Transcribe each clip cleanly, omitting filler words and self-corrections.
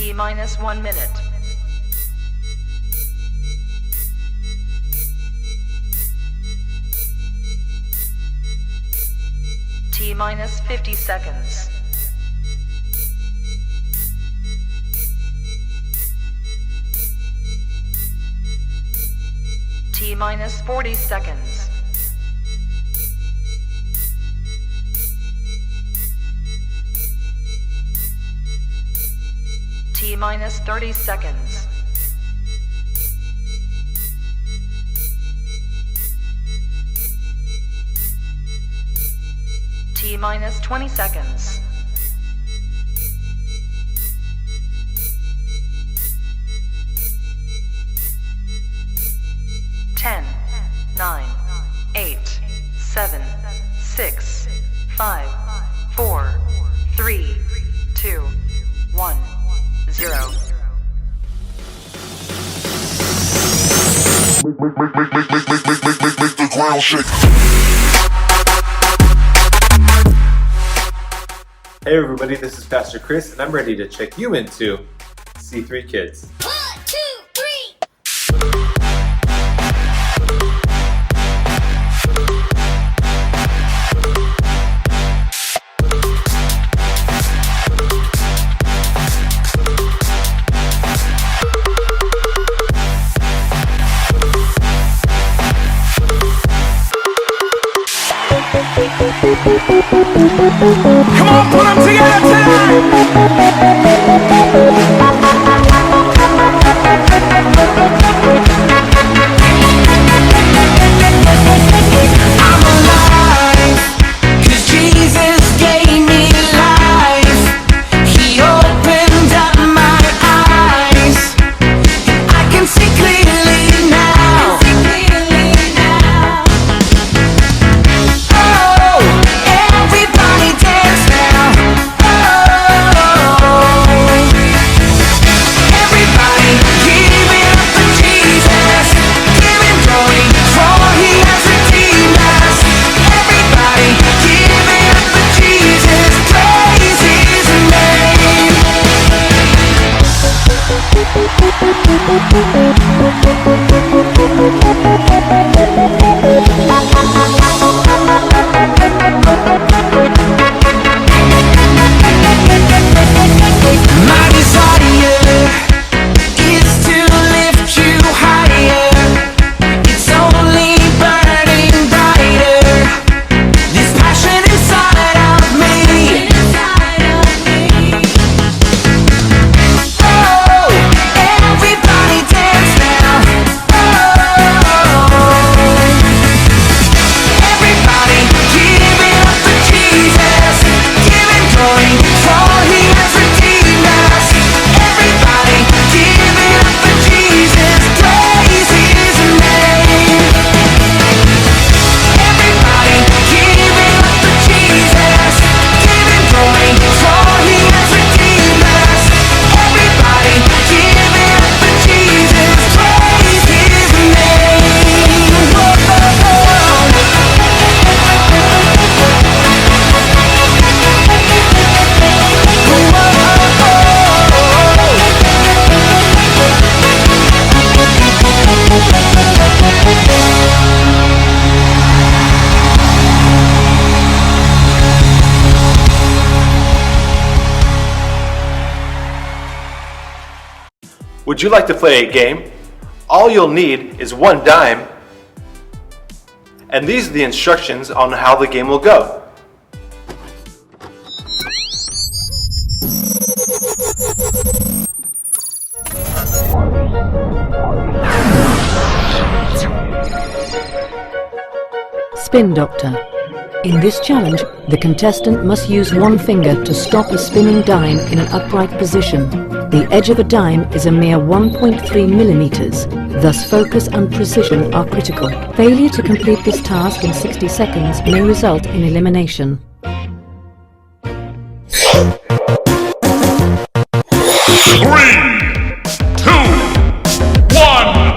T minus 1 minute. T minus 50 seconds. T minus 40 seconds. T minus 30 seconds. T minus 20 seconds. Ten, 9, 8, 7, 6, 5, 4, 3, 2, 1, 0. Make the ground shake. Hey everybody, this is Pastor Chris, and I'm ready to check you into C3 Kids. 1, 2, 3. Come on, put them together I'm alive, 'cause Jesus gave me life. He opened up my eyes. I can see clearly now. Oh, everybody dance now. Oh, everybody give it up for Jesus. Give him glory, for he has redeemed us. Everybody give it up for Jesus. Praise his name. My desire is to lift you higher. It's only burning brighter. This passion inside of me. Oh, everybody dance now. Oh, everybody give it up for Jesus. Give him glory, for he has redeemed us. Everybody give it up for Jesus. Praise his name. Everybody give it up for Jesus. Give him glory, for he has redeemed us. Everybody give it up for Jesus. Praise his name. Whoa. Would you like to play a game? All you'll need is one dime, and these are the instructions on how the game will go. Spin Doctor. In this challenge, the contestant must use one finger to stop a spinning dime in an upright position. The edge of a dime is a mere 1.3 millimeters, thus focus and precision are critical. Failure to complete this task in 60 seconds may result in elimination. 3, 2, 1.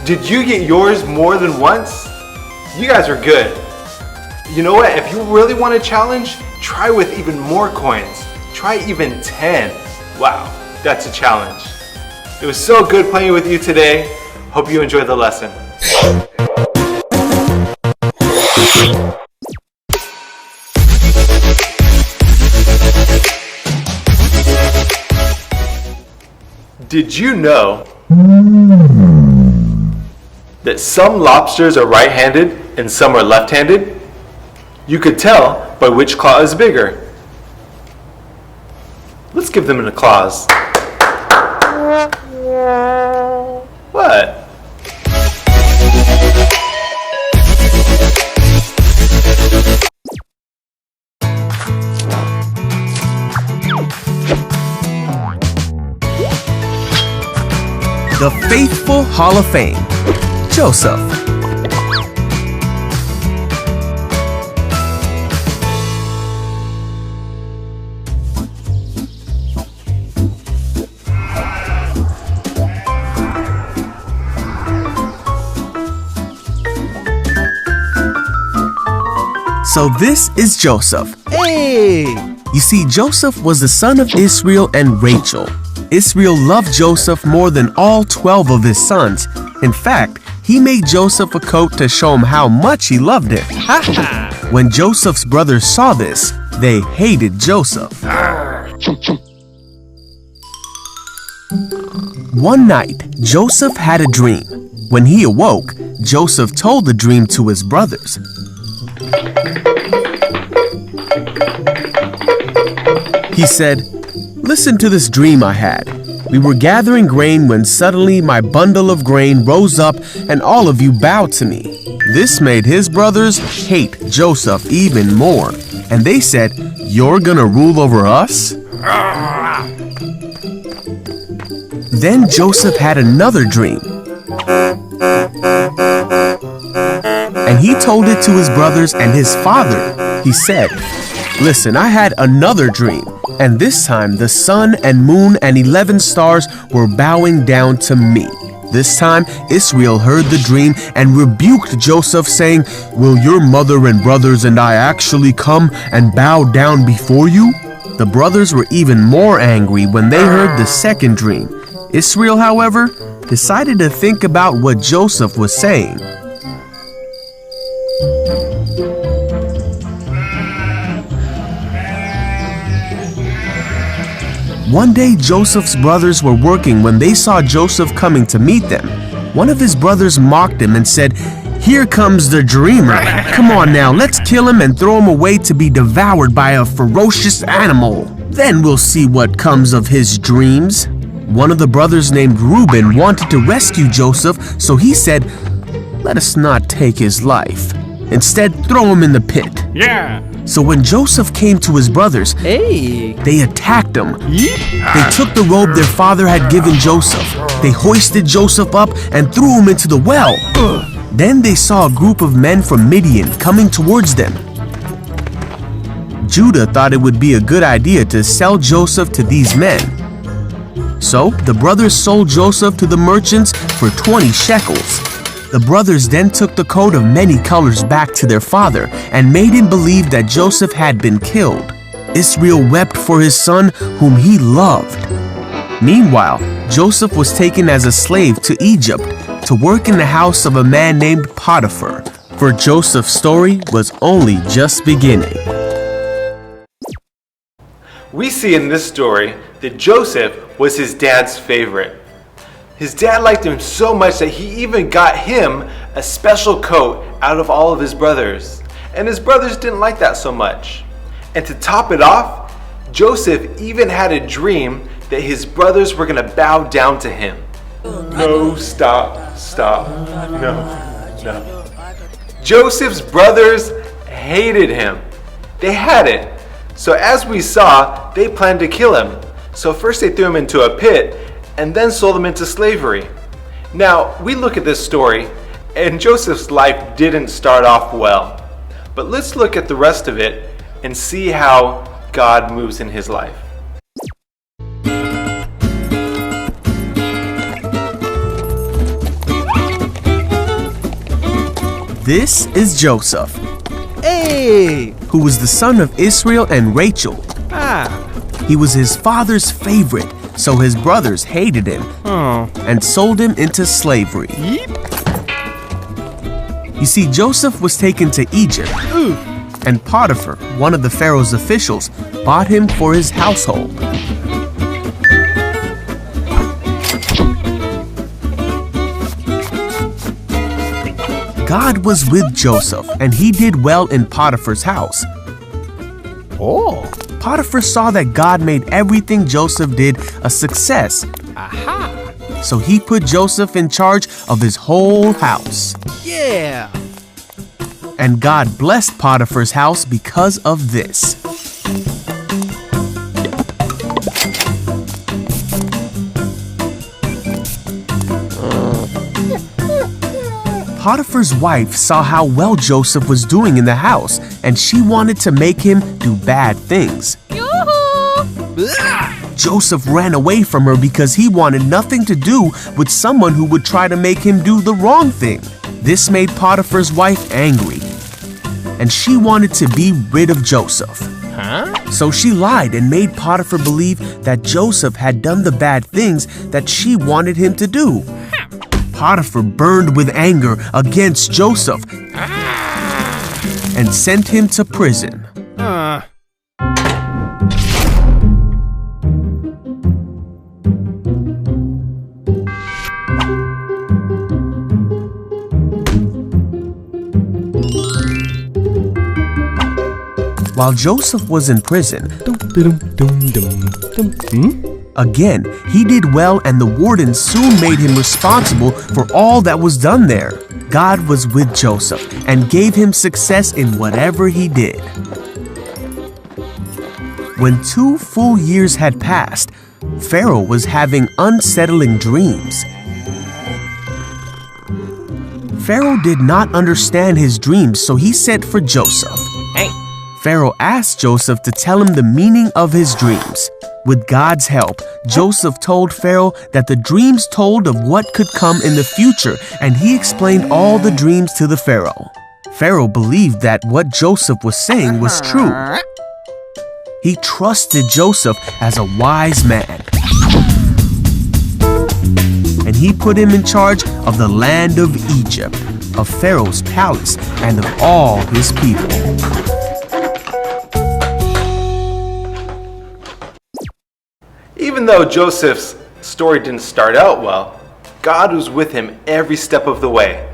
Did you get yours more than once? You guys are good. You know what? If you really want a challenge, try with even more coins. Try even 10. Wow, that's a challenge. It was so good playing with you today. Hope you enjoyed the lesson. Did you know that some lobsters are right-handed and some are left-handed? You could tell by which claw is bigger. Let's give them an applause. What? The Faithful Hall of Fame. Joseph. So this is Joseph. Hey! You see, Joseph was the son of Israel and Rachel. Israel loved Joseph more than all 12 of his sons. In fact, he made Joseph a coat to show him how much he loved him. When Joseph's brothers saw this, they hated Joseph. One night, Joseph had a dream. When he awoke, Joseph told the dream to his brothers. He said, "Listen to this dream I had. We were gathering grain when suddenly my bundle of grain rose up and all of you bowed to me." This made his brothers hate Joseph even more. And they said, "You're gonna rule over us?" Then Joseph had another dream. And he told it to his brothers and his father. He said, "Listen, I had another dream. And this time the sun and moon and 11 stars were bowing down to me." This time Israel heard the dream and rebuked Joseph, saying, "Will your mother and brothers and I actually come and bow down before you?" The brothers were even more angry when they heard the second dream. Israel, however, decided to think about what Joseph was saying. One day, Joseph's brothers were working when they saw Joseph coming to meet them. One of his brothers mocked him and said, "Here comes the dreamer. Come on now, let's kill him and throw him away to be devoured by a ferocious animal. Then we'll see what comes of his dreams." One of the brothers named Reuben wanted to rescue Joseph, so he said, "Let us not take his life. Instead, throw him in the pit." Yeah. So when Joseph came to his brothers, they attacked him. They took the robe their father had given Joseph. They hoisted Joseph up and threw him into the well. Then they saw a group of men from Midian coming towards them. Judah thought it would be a good idea to sell Joseph to these men. So the brothers sold Joseph to the merchants for 20 shekels. The brothers then took the coat of many colors back to their father and made him believe that Joseph had been killed. Israel wept for his son whom he loved. Meanwhile, Joseph was taken as a slave to Egypt to work in the house of a man named Potiphar, for Joseph's story was only just beginning. We see in this story that Joseph was his dad's favorite. His dad liked him so much that he even got him a special coat out of all of his brothers. And his brothers didn't like that so much. And to top it off, Joseph even had a dream that his brothers were going to bow down to him. No, stop. No. Joseph's brothers hated him. They had it. So as we saw, they planned to kill him. So first they threw him into a pit and then sold him into slavery. Now, we look at this story, and Joseph's life didn't start off well. But let's look at the rest of it and see how God moves in his life. This is Joseph, Hey! who was the son of Israel and Rachel. Ah! He was his father's favorite, so his brothers hated him Oh. and sold him into slavery. Yeep! You see, Joseph was taken to Egypt, and Potiphar, one of the Pharaoh's officials, bought him for his household. God was with Joseph, and he did well in Potiphar's house. Oh! Potiphar saw that God made everything Joseph did a success. Aha! So he put Joseph in charge of his whole house. Yeah! And God blessed Potiphar's house because of this. Potiphar's wife saw how well Joseph was doing in the house, and she wanted to make him do bad things. Joseph ran away from her because he wanted nothing to do with someone who would try to make him do the wrong thing. This made Potiphar's wife angry, and she wanted to be rid of Joseph. So she lied and made Potiphar believe that Joseph had done the bad things that she wanted him to do. Potiphar burned with anger against Joseph and sent him to prison. While Joseph was in prison, again, he did well, and the warden soon made him responsible for all that was done there. God was with Joseph and gave him success in whatever he did. When 2 full years had passed, Pharaoh was having unsettling dreams. Pharaoh did not understand his dreams, so he sent for Joseph. Pharaoh asked Joseph to tell him the meaning of his dreams. With God's help, Joseph told Pharaoh that the dreams told of what could come in the future, and he explained all the dreams to the Pharaoh. Pharaoh believed that what Joseph was saying was true. He trusted Joseph as a wise man, and he put him in charge of the land of Egypt, of Pharaoh's palace, and of all his people. Even though Joseph's story didn't start out well, God was with him every step of the way.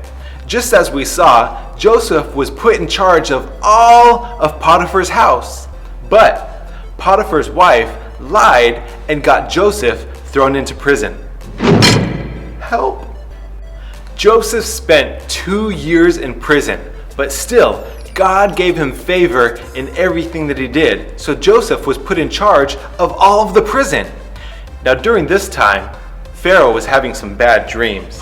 Just as we saw, Joseph was put in charge of all of Potiphar's house. But Potiphar's wife lied and got Joseph thrown into prison. Help! Joseph spent 2 years in prison, but still, God gave him favor in everything that he did, so Joseph was put in charge of all of the prison. Now during this time, Pharaoh was having some bad dreams.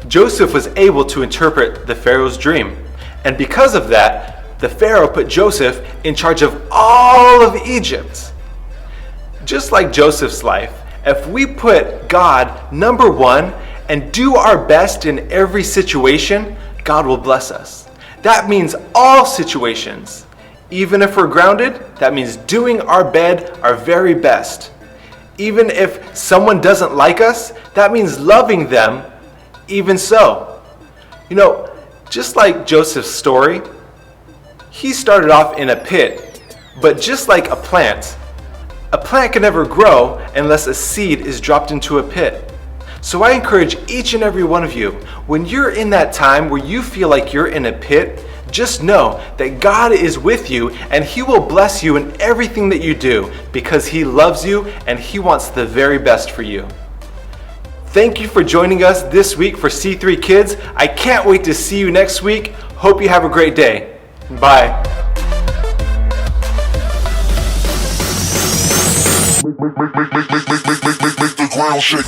Joseph was able to interpret the Pharaoh's dream, and because of that, the Pharaoh put Joseph in charge of all of Egypt. Just like Joseph's life, if we put God number one and do our best in every situation, God will bless us. That means all situations. Even if we're grounded, that means doing our very best. Even if someone doesn't like us, that means loving them even so. You know, just like Joseph's story, he started off in a pit, but just like a plant can never grow unless a seed is dropped into a pit. So I encourage each and every one of you, when you're in that time where you feel like you're in a pit, just know that God is with you and He will bless you in everything that you do because He loves you and He wants the very best for you. Thank you for joining us this week for C3 Kids. I can't wait to see you next week. Hope you have a great day. Bye. Make the ground shake.